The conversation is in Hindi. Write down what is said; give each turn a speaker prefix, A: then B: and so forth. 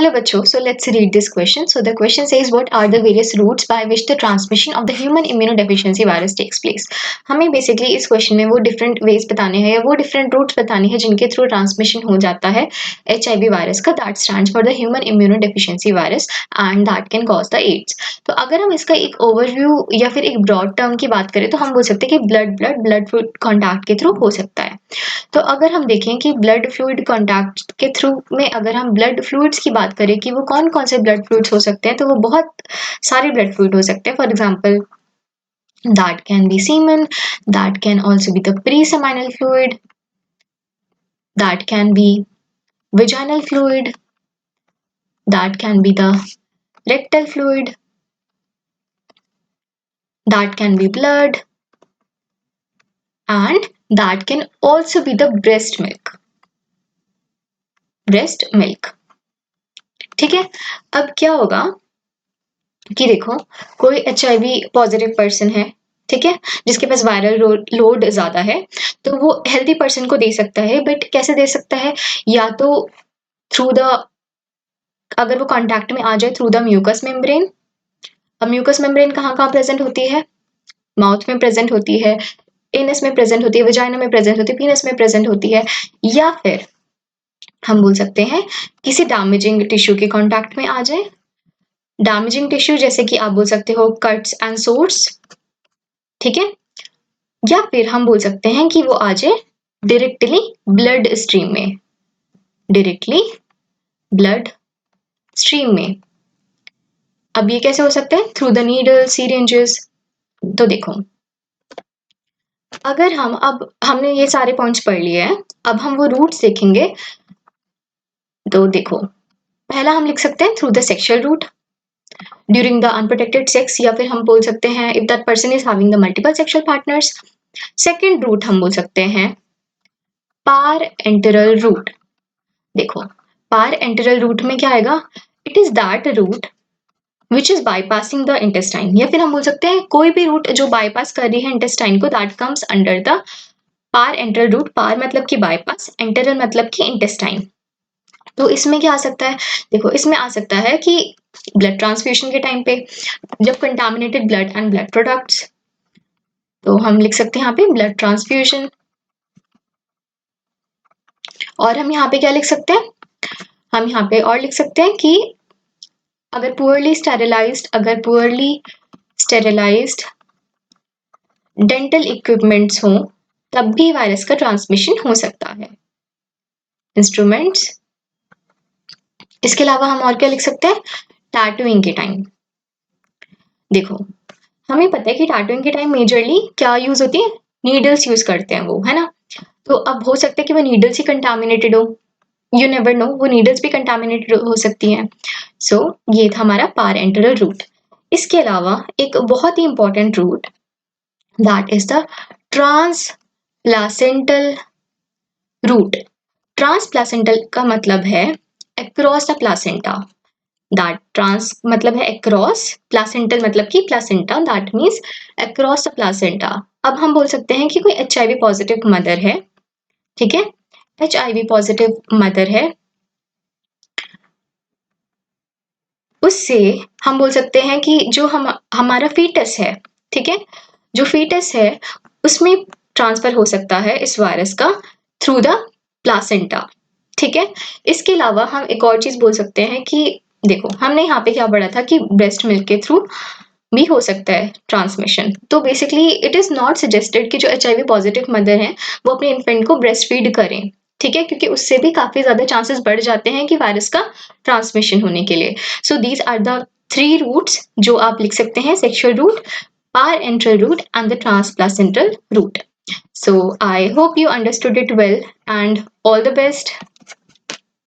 A: Hello बच्चों, so let's read this question. So the question says, what are the various routes by which the transmission of the human immunodeficiency virus takes place? हमें बेसिकली इस क्वेश्चन में वो डिफरेंट वेज बताने हैं या वो डिफरेंट रूट्स बताने हैं जिनके थ्रू ट्रांसमिशन हो जाता है HIV वायरस का. That stands for the human immunodeficiency virus and that can cause the AIDS. तो अगर हम इसका एक ओवरव्यू या फिर एक ब्रॉड टर्म की बात करें तो हम बोल सकते हैं कि ब्लड फ्लूइड कॉन्टैक्ट के थ्रू हो सकता है. तो अगर हम देखें कि ब्लड फ्लूइड कॉन्टैक्ट के थ्रू में अगर हम ब्लड फ्लूइड्स की बात करें कि वो कौन कौन से ब्लड फ्लूइड्स हो सकते हैं, तो वो बहुत सारे ब्लड फ्लूइड हो सकते हैं. For example, that can be semen, that can also be the pre-seminal fluid, that can be vaginal fluid, that can be the rectal fluid, that can be blood, and that can also be the breast milk. ठीक है. अब क्या होगा कि देखो, कोई HIV पॉजिटिव पर्सन है, ठीक है, जिसके पास वायरल लोड ज्यादा है, तो वो हेल्दी पर्सन को दे सकता है. बट कैसे दे सकता है? या तो थ्रू द, अगर वो कांटेक्ट में आ जाए थ्रू द म्यूकस मेम्ब्रेन. अब म्यूकस मेम्ब्रेन कहाँ कहाँ प्रेजेंट होती है? माउथ में प्रेजेंट होती है, एनस में प्रेजेंट होती है, वजाइना में प्रेजेंट होती है, पीनस में प्रेजेंट होती है. या फिर हम बोल सकते हैं किसी डैमेजिंग टिश्यू के कांटेक्ट में आ जाए. डैमेजिंग टिश्यू जैसे कि आप बोल सकते हो कट्स एंड सोर्स, ठीक है. या फिर हम बोल सकते हैं कि वो आ जाए डायरेक्टली ब्लड स्ट्रीम में, डायरेक्टली ब्लड स्ट्रीम में. अब ये कैसे हो सकता है? Through the needle, syringes. तो देखो, अगर हम, अब हमने ये सारे पॉइंट्स पढ़ लिए हैं, अब हम वो रूट्स देखेंगे. तो देखो, पहला हम लिख सकते हैं through the sexual route during the unprotected sex, या फिर हम बोल सकते हैं if that person is having the multiple sexual partners. Second route हम बोल सकते हैं पार एंटेरल रूट. देखो, पार एंटेरल रूट में क्या आएगा? It is that route which is bypassing the intestine. या फिर हम बोल सकते हैं कोई भी रूट जो बाईपास कर रही है इंटेस्टाइन को, that comes under the parenteral route. Par मतलब कि बाईपास, एंटेरल मतलब कि इंटेस्टाइन. तो इसमें क्या आ सकता है? देखो, इसमें आ सकता है कि ब्लड ट्रांसफ्यूजन के टाइम पे जब contaminated blood and blood products, तो हम लिख सकते हैं यहाँ पे ब्लड ट्रांसफ्यूजन. और हम यहाँ पे क्या लिख सकते हैं? हम यहाँ पे और लिख सकते हैं कि अगर पुअरली स्टेरिलाइज्ड डेंटल इक्विपमेंट्स हो तब भी वायरस का ट्रांसमिशन हो सकता है. इंस्ट्रूमेंट्स. इसके अलावा हम और क्या लिख सकते हैं? टैटूइंग के टाइम. देखो, हमें पता है कि टैटूइंग के टाइम मेजरली क्या यूज होती है? नीडल्स यूज करते हैं वो, है ना. तो अब हो सकता है कि वो नीडल्स ही कंटामिनेटेड हो. यू नेवर नो, वो नीडल्स भी कंटामिनेटेड हो सकती हैं. सो ये था हमारा पार एंटेरल रूट. इसके अलावा एक बहुत ही important route, that is the transplacental route. Transplacental का मतलब है across the placenta. That trans मतलब है अक्रॉस, प्लासेंटल मतलब कि placenta, that means across the placenta. अब हम बोल सकते हैं कि कोई HIV पॉजिटिव मदर है, ठीक है, HIV पॉजिटिव मदर है, उससे हम बोल सकते हैं कि जो हमारा फीटस है, ठीक है, जो फीटस है उसमें ट्रांसफर हो सकता है इस वायरस का थ्रू द प्लासेंटा, ठीक है. इसके अलावा हम एक और चीज बोल सकते हैं कि देखो, हमने यहाँ पे क्या पढ़ा था कि ब्रेस्ट मिल्क के थ्रू भी हो सकता है ट्रांसमिशन. तो basically it is not suggested कि जो HIV पॉजिटिव मदर हैं वो अपने इन्फेंट को ब्रेस्ट फीड करें, ठीक है, क्योंकि उससे भी काफी ज्यादा चांसेस बढ़ जाते हैं कि वायरस का ट्रांसमिशन होने के लिए. So these are the 3 routes जो आप लिख सकते हैं: sexual route, parenteral route and the transplacental route. So I hope you understood it well and all the best.